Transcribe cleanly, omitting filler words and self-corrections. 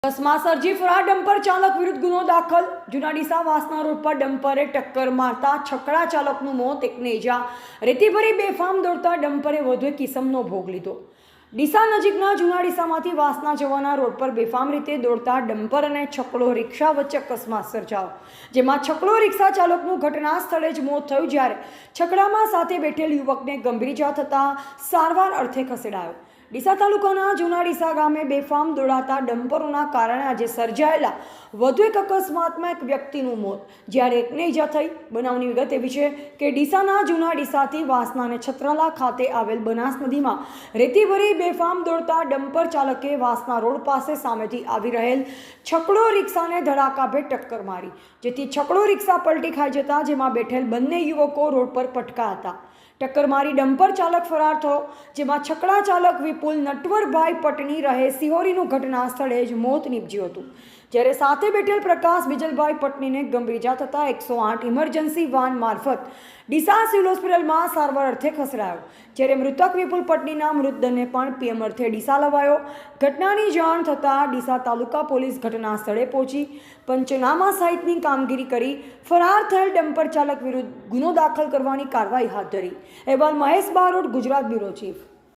અકસ્માત સર્જી ફરાર ડમ્પર ચાલક વિરુદ્ધ ગુનો દાખલ। જૂના ડીસા વાસના રોડ પર ડમ્પરે ટક્કર મારતા છકડા ચાલકનું મોત, એકને ઇજા। રેતીભરી બેફામ દોડતા ડમ્પરે વધુ એક કિસમનો ભોગ લીધો। ડીસા નજીકના જૂના ડીસામાંથી વાસના જવાના રોડ પર બેફામ રીતે દોડતા ડમ્પર અને છકડો રિક્ષા વચ્ચે અકસ્માત સર્જાયો, જેમાં છકડો રિક્ષા ચાલકનું ઘટના સ્થળે જ મોત થયું, જ્યારે છકડામાં સાથે બેઠેલ યુવકને ગંભીર ઇજા થતાં સારવાર અર્થે ખસેડાયો। ડીસા તાલુકાના જૂના ડીસા ગામે બેફામ દોડાતા ડમ્પરોના કારણે આજે સર્જાયેલા વધુ એક અકસ્માતમાં એક વ્યક્તિનું મોત, જ્યારે એકને ઇજા થઈ। બનાવની વિગત એવી છે કે ડીસાના જૂના ડીસાથી વાસના અને છત્રાલા ખાતે આવેલ બનાસ નદીમાં રેતી ભરી બેફામ દોડતા ડમ્પર ચાલકે વાસના રોડ પાસે સામેથી આવી રહેલ છકડો રિક્ષાને ધડાકાભેર ટક્કર મારી, જેથી છકડો રિક્ષા પલટી ખાઈ જતા જેમાં બેઠેલ બંને યુવકો રોડ પર પટકા હતા। ટક્કર મારી ડમ્પર ચાલક ફરાર થયો, જેમાં છકડા ચાલક વિપુલ નટવરભાઈ પટણી રહે સિહોરીનું ઘટના સ્થળે જ મોત નીપજ્યું હતું, જ્યારે સાથે બેઠેલ પ્રકાશ બીજલભાઈ પટણીને ગંભીર ઇજા થતાં 108 ઇમરજન્સી વાન મારફત ડીસા સિવિલ હોસ્પિટલમાં સારવાર અર્થે ખસેડાયો, જ્યારે મૃતક વિપુલ પટણીના મૃતદેહને પણ પીએમ અર્થે ડીસા લવાયો। ઘટનાની જાણ થતાં ડીસા તાલુકા પોલીસ ઘટના સ્થળે પહોંચી પંચનામા સહિતની કામગીરી કરી ફરાર થયેલ ડમ્પર ચાલક વિરુદ્ધ ગુનો દાખલ કરવાની કાર્યવાહી હાથ ધરી। અહેવાલ મહેશ બારોટ, ગુજરાત બ્યુરો ચીફ।